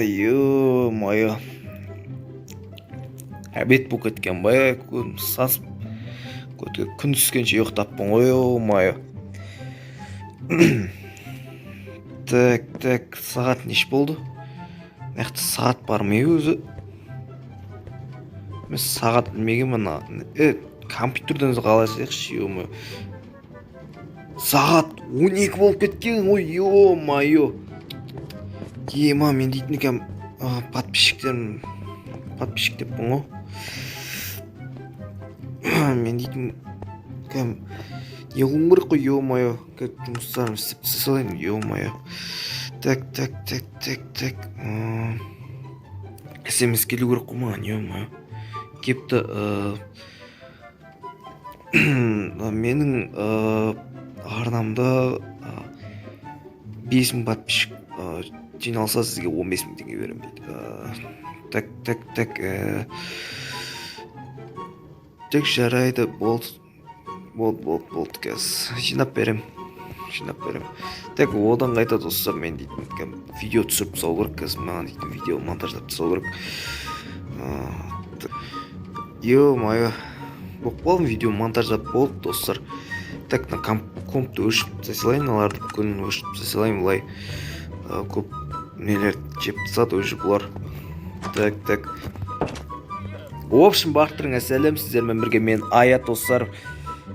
Ё-моё. Обед болып кеткен бай, күн сасып күн түскенше ұйықтаппын ғой. Ё-моё. Так, сағат неш болды? Нақты сағат бар ма өзі? Мен сағат білмегенмін. Компьютерден қалайсайықшы, ё-моё. Сағат 12 болып кеткен ғой, ё-моё. Мен дейтін екем, подписчик деппін ғой. Мен дейтін кәм не қылым керек қой, ё-моё. Жұмыстарым істеп салайын, ё-моё. Так. СМС келу керек қой маған, ё-моё. Кепті менің арнамда 5000 подписчик жиналса сізге 15000 теңге беремін дейді. Так, жарайды, болды қазір. Жинап берем. Так, одан қайта достар, мен дейтін видео түсіріп тастау керек қазір. Маған дейтін видео монтаждап тастау керек. Ё-моё. Болып қалдым, видео монтаждап болды достар. Так, на компты өшіп тасалайын, аларды күнін өшіп тасалайын, бұлай көп нелер жеп тастады өші бұлар. Так. В общем, бақтырыңа сәлем, сіздермен бірге мен Аят достар.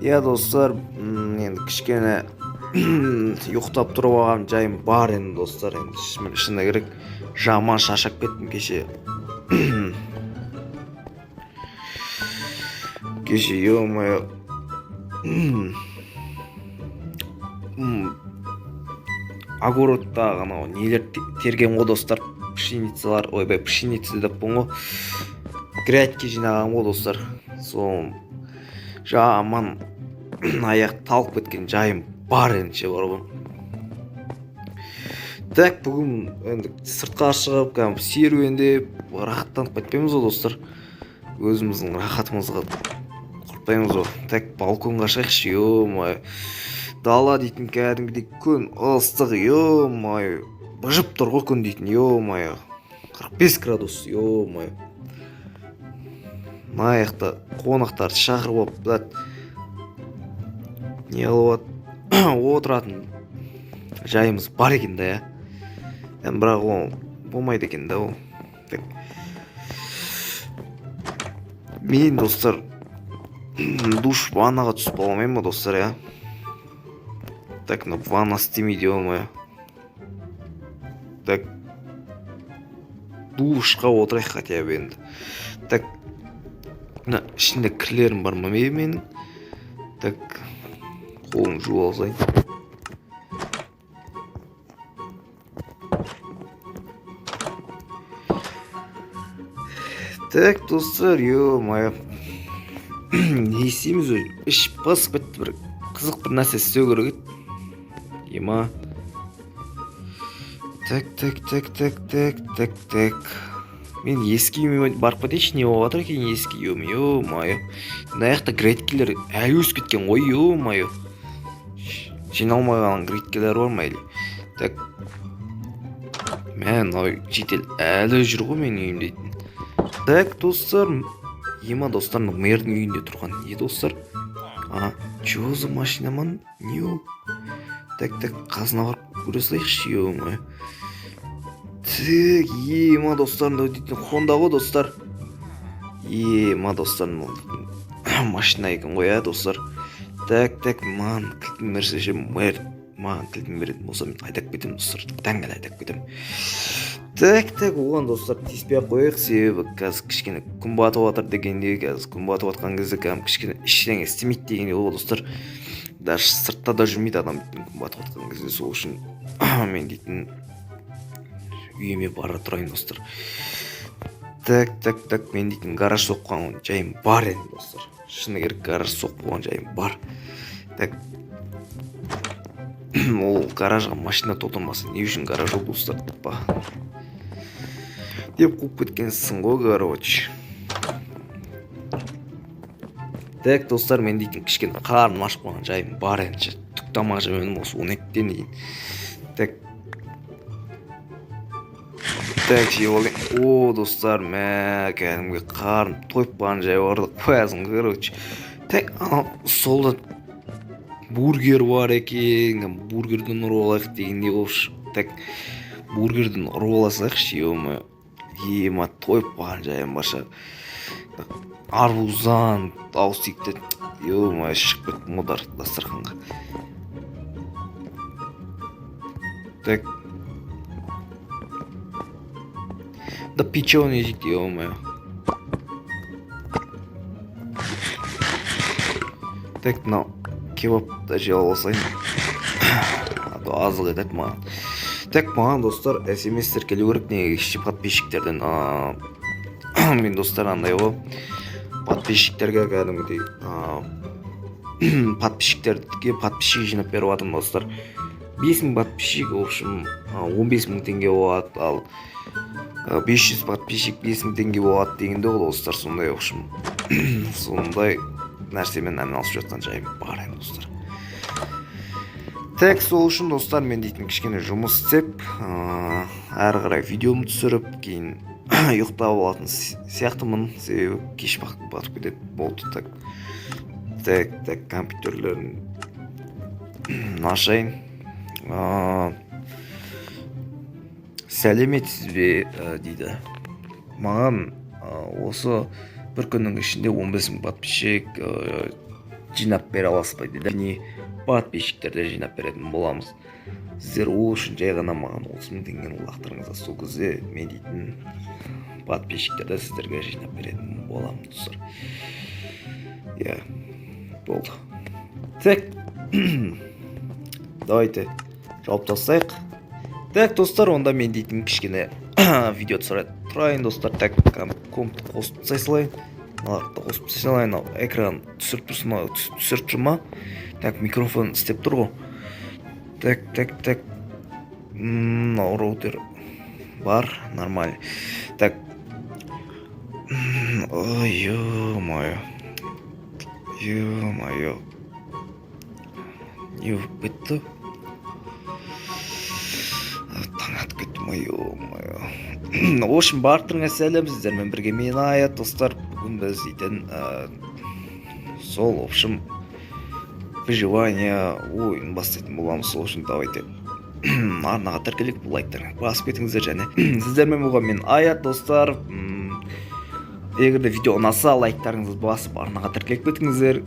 Достар, енді кішкене ұйықтап тұрып алған жайым бар енді достар. Енді шыны керек, жаман шаршап кеттім кеше. Ё-моё. Огородта ғана нелер терген ғой достар. Пшеница деппін ғой. Грядьке жинаған ғой достар. Сол жаман аяқ талып кеткен жайым бар ендіше бар ғой. Так, бүгін енді сыртқа шығып серуендеп рахаттанып кетпейміз ғой достар. Өзіміздің рахатымызға құртпаймыз ғой. Так, балконға шығайықшы, ё-моё. Дала дейтін кәдімгідей күн ыстық, ё-моё. Быжып тұр ғой күн дейтін, ё-моё. 45 градус, ё-моё. Наяқта қонақтарды шақырып алып, не қылып отыратын жайымыз бар екен да, бірақ ол болмайды екен да ол. Мен достар душ ваннаға түсіп болмаймын ба достар, Так, ванна істемейді, ё-моё. Так, душқа отырайық хотя бы енді. Так, ішінде кірлерім бар ма менің? Так, қолым жуып алсайын. Так, достар, ё-моё. Не істейміз өй? Іш басып кетті, бір қызық бір нәрсе істеу керек еді. Ема. Так. Мен ескі үйіме барып кетейінші, не болып жатыр екен ескі үйім, ё-моё. Наяқта грейткелер әлі өсіп кеткен ғой, ё-моё. Жиналмаған грейткелер бар ма әлі? Так. Мен жетел әлі жүр ғой мен үйім дейтін. Так, достар. Ема достарының мэрдің үйінде тұрған. Достар. Чё за машина ман? Не ол? Так, қазына барып көре салайықшы, ё-моё. Так, ема достарында өтетін Honda ғой достар. Ема достарының машина екен ғой, достар. Так, маған кілтін берсе, маған кілтін беретін болса, мен айдап кетем достар. Тәңгіл айдап кетем. Так, оған достар тиіспей қойық, себебі қазір кішкене күн батып жатыр дегенде, қазір күн батып жатқан кезде кішкене ештеңе істемейді дегенде ғой достар. Даже сыртта да жүрмейді адам күн батып жатқан кезде, сол үшін мен дейтін үйіме бара тұрайын достар. Так, мен дейтін гараж соққан жайым бар енді достар. Шыны керек, гараж соққан жайым бар. Так, ол гаражға машина толтырмаса не үшін гараж ол достар па? Деп қуып кеткенсің ғой, короче. Так, достар, мен дейтін кішкене қарным ашып қалған жайым бар енді. Түк тамақ жемедім осы 12-тен дейін. Так. Так жеп алайын. О, достар, мә, кәдімгі қарным тойып қалған жай барды қоясың, короче. Так, солда бургер бар екен, бургерден ұрып алайық дегендей болшы. Так, бургерден ұрып аласайықшы, ема. Ема, тойып қалған жайым барша. Арбуздан, аустикті, ема, шығып кеттім одар дастарханға. Так. Да печеный жейді, ё-моё. Так, мынау кебапты жеп алсайын. А то азық етеді маған. Так, маған достар, смс-тер келу керек, неге подписчиктерден. Мен достар андай ғой. Подписчиктерге кәдімгідей подписчик жинап беріп жатырмын достар. 5000 подписчик, в общем, 15000 теңге болады, ал 500 подписчик 5000 теңге болады дегенде ғой достар. Сондай, в общем, сондай нәрсемен айналысып жатқан жайым бар енді достар. Так, сол үшін достар, мен дейтін кішкене жұмыс істеп, әрі қарай видеомды түсіріп, кейін ұйықтап алатын сияқтымын, себебі кеш батып кетеді. Болды. Так, компьютерлерін ашайын. Сәлеметсіз бе дейді. Маған осы бір күннің ішінде 15000 подписчик жинап бере аласыз ба дейді. Не подписчиктерді жинап беретін боламыз. Сіздер ол үшін жай ғана маған 30000 теңгені лақтырыңыздар. Сол кезде мен дейтін подписчиктерді сіздерге жинап беретін боламын достар. Я, болды. Так, давайте жауып тастайық. Так, достар, онда мен дейтін кішкене видео тұрайын достар. Так, компты қосып тастай салайын. Мыналарды қосып тастай салайын. Экран түсіріп тұр ма? Так, микрофон істеп тұр ғой. Так. Роутер бар, нормально. Так. Ой, ё-моё. Ё-моё. Не бітті. Таң атып кеттім, ё-моё. В общем, барлықтарыңа сәлем, сіздермен бірге мен Аят достар. Бүгін біз дейтін сол, в общем, выживание ойын бастайтын боламыз. Сол үшін давайте арнаға тіркелейік, лайктарыңа басып кетіңіздер және сіздермен болған мен Аят достар. Егер де видео ұнаса, лайктарыңызды басып арнаға тіркеліп кетіңіздер.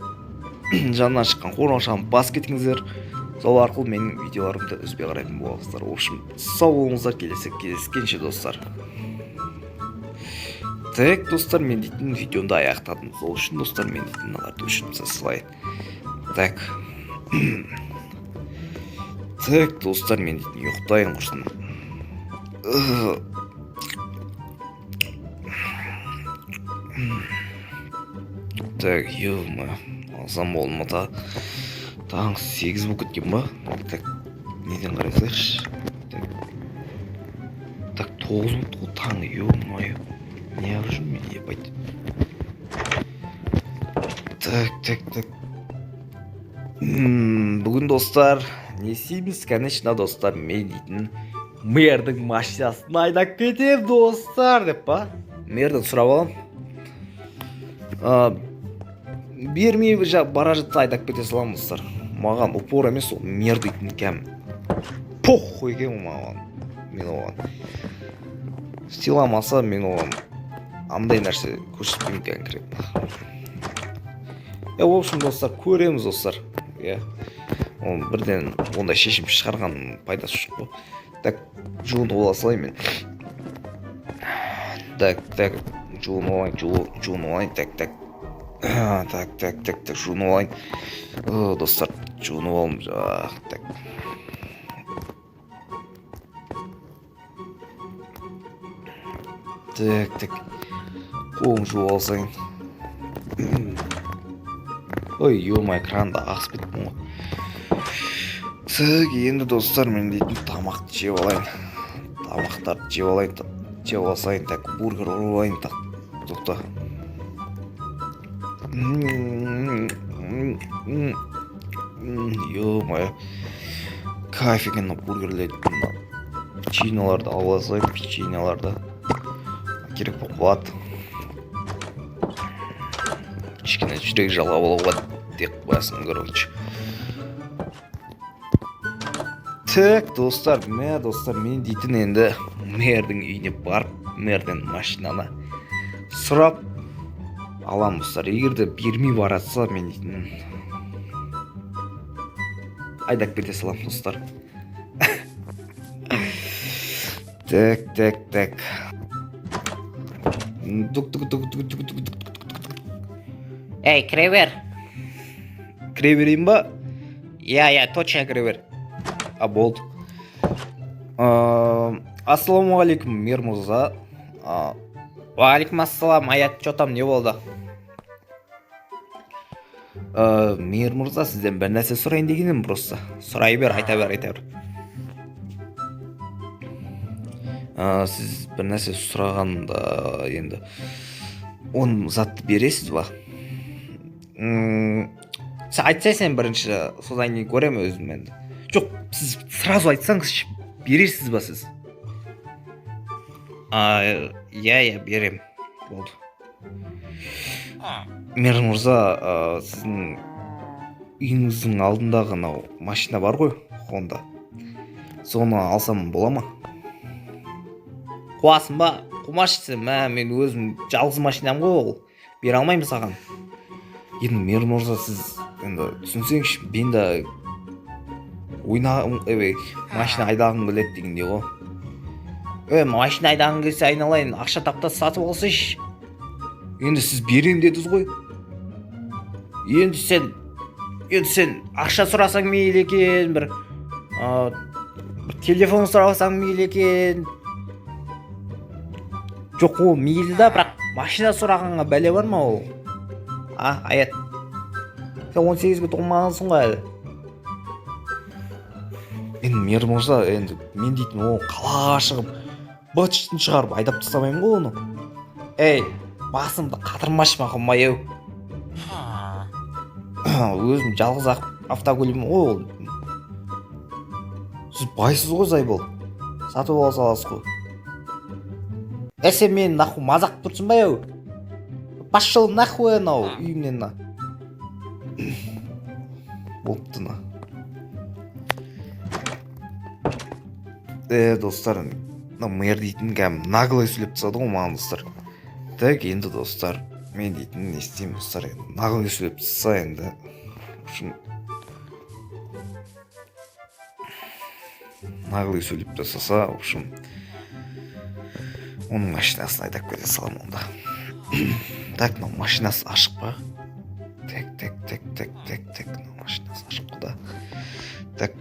Жанынан шыққан қоңыраушаны басып кетіңіздер. Сол арқылы менің видеоларымды үзбей қарайтын боласыздар. В общем, сау болыңыздар, кездескенше достар. Так, достар, мен дейтін видеомды аяқтадым. Сол үшін достар, мен дейтін мыналарды өшіріп тастайын. Так. Так, достар, мен дейтін ұйықтайын құрсын. Так, ё-моё, алсам болды ма та? Таңғы 8 болып кеткен ба? Так, неден қарайсайықшы? Так, 9 болып таңғы, ё-моё. Не ағып жүрмін мен, ебать. Так. Бүгін достар, не істейміз? Конечно, достар, мен дейтін мэрдің машинасын айдап кетем, достар, деп па? Мэрден сұрап алам. Бермей бара жатса айдап кете салам, достар. Маған упор емес, ол мэр дейтін кәм. Похуй екен маған. Мен оған стиламаса, мен оған андай нәрсе көрсетпеймін конкретно. В общем, достар, көреміз, достар. Бірден ондай шешім шығарған пайдасы жоқ қой. Так, жуынып ола салайын мен. Так, жуынып алайын, так, жуынып алайын. Достар, жуынып алым, так. Так, қолым жуып алсайын. Ой, ё-моё, кранда ағысып кеттім ғой. Так, енді достар, мен дейтін тамақты жеп алайын. Тамақтарды жеп алсайын, так, бургер ұрып алайын, так, тоқта. Ё-моё, кайф екен бургерлер. печеньеларды алып алсайық, печеньеларды керек болып қалады. Кішкене жүрек жалғап алуға деп қоясың, короче. Так, достар, мен дейтін енді мэрдің үйіне барып, мэрден машинаны сұрап алам, достар. Егерде бермей баратса, мен дейтін айдап кете салам, достар. Так. Эй, кіре бер. Кіре берейін ба? Иә, точно кіре бер. Болды. Ассалаумағалейкум, мэр мырза. Уағалейкум ассалам, Аят, что там, не болды? Мэр мырза, сізден бір нәрсе сұрайын дегенім, просто. Сұрай бер, айта бер. Сіз бір нәрсе сұрағанда енді оны затты бересіз ба? Сен айтсай, сен бірінші, содан кейін көремін өзім енді. Жоқ, сіз сразу айтсаңыз, бересіз ба сіз? Иә, берем. Болды. Мэр мырза, сіздің үйіңіздің алдындағы анау машина бар ғой, Honda. Соны алсам бола ма? Қуасың ба? Қумашы, мен өзім жалғыз машинам ғой ол. Бере алмаймын саған. Енді мэр мырза, сіз енді түсінсеңші, мен де машина айдағым келеді дегенде ғой. Машина айдағың келсе айналайын, ақша тапта сатып алсайшы. Енді сіз берем дедіңіз ғой. Енді сен ақша сұрасаң мейлі екен, бір телефон сұрасаң мейлі екен. Жоқ, ол мейлі да, бірақ машина сұрағанға бәле бар ма ол? Аят, сен 18-ге толмағансың ғой әлі. Енді мэр мырза, енді мен дейтін ол қалаға шығып бытшытын шығарып айдап тастамаймын ғой оны. Ей, басымды қатырмашы мақұлмай еу. Өзім жалғыз автокөлігім ғой ол. Сіз байсыз ғой, Зайбол. Сатып ала саласыз ғой. Сен мен нахуй мазақ тұрсың ба еу? Пошел нахуй анау үйімнен на. Болыпты на. Достар, мэр дейтін кәм наглый сөйлеп тастады ғой маған, достар. Так, енді достар, мен дейтін не істеймін, достар, наглый сөйлеп тастаса енді. Наглый сөйлеп тастаса, в общем, оның машинасын айдап кете салам онда. Так, мынау машинасы ашық па? Так, мынау машинасы ашық қой да. Так.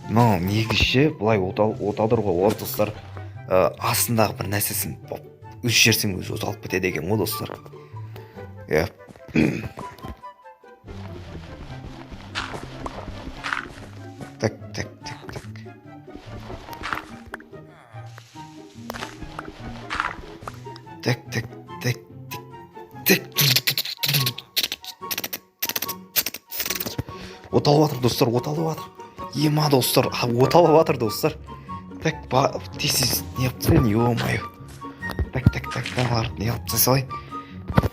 Мынау негізше былай оталдыруға болады, достар. Астындағы бір нәрсесін өз жерсең өзі оталып кетеді екен ғой, достар. Иә. Так. Оталып жатыр, достар, оталып жатыр. Ема, достар, оталып жатыр, достар. Так, тез не қылып тастайын, ё-моё. Так, мыналарды не қылып тастай салайын.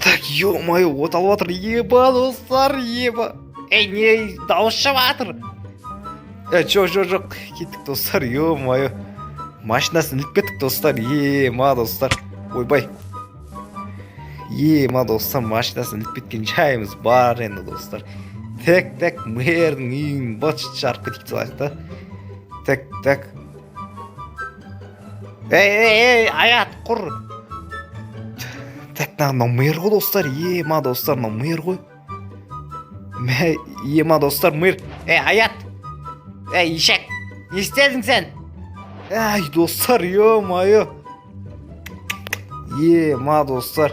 Так, ё-моё, оталып жатыр, еба, достар, еба. Ей, не дауыс шығып жатыр? Жоқ, кеттік, достар, ё-моё. Машинасын іліп кеттік, достар, ема, достар. Ойбай. Ема, достар, машинасын іліп кеткен жайымыз бар енді, достар. Так, мэрдің үйін бытшыт жарып кетейік салайық та. Так. Ей, Аят, құр. Так, мынау мэр ғой, достар, ема, достар, мынау мэр ғой. Ема, достар, мэр. Аят. Ишек, не істедің сен? Достар, ё-моё. Ема, достар.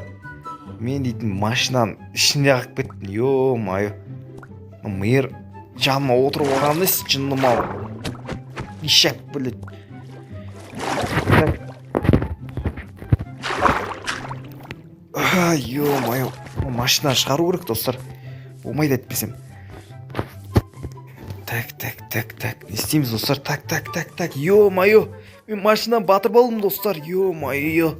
Мен дейтін машинаның ішінде қақып кеттім, ё-моё. Мэр жаныма отырып алған несі жынным ау. Ишек, блядь. Ё-моё. Машина шығару керек, достар. Болмайды әйтпесем. Так. Так, не істейміз достар? Так, ё-моё, мен машинадан батыр болдым достар, ё-моё.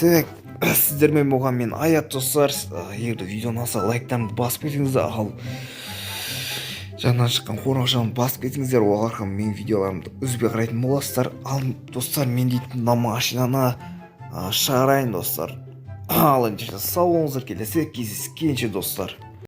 Так, сіздермен болған мен Аят достар. Егер де видеоны алса лайктарыңды басып кетіңіздер, ал жаңадан шыққан қоңыраушаны басып кетіңіздер, ол арқылы менің видеоларымды үзбей қарайтын боласыздар. Ал достар, мен дейтін мына машинаны шығарайын достар. Ал енді сау болыңыздар, келесі кездескенше достар.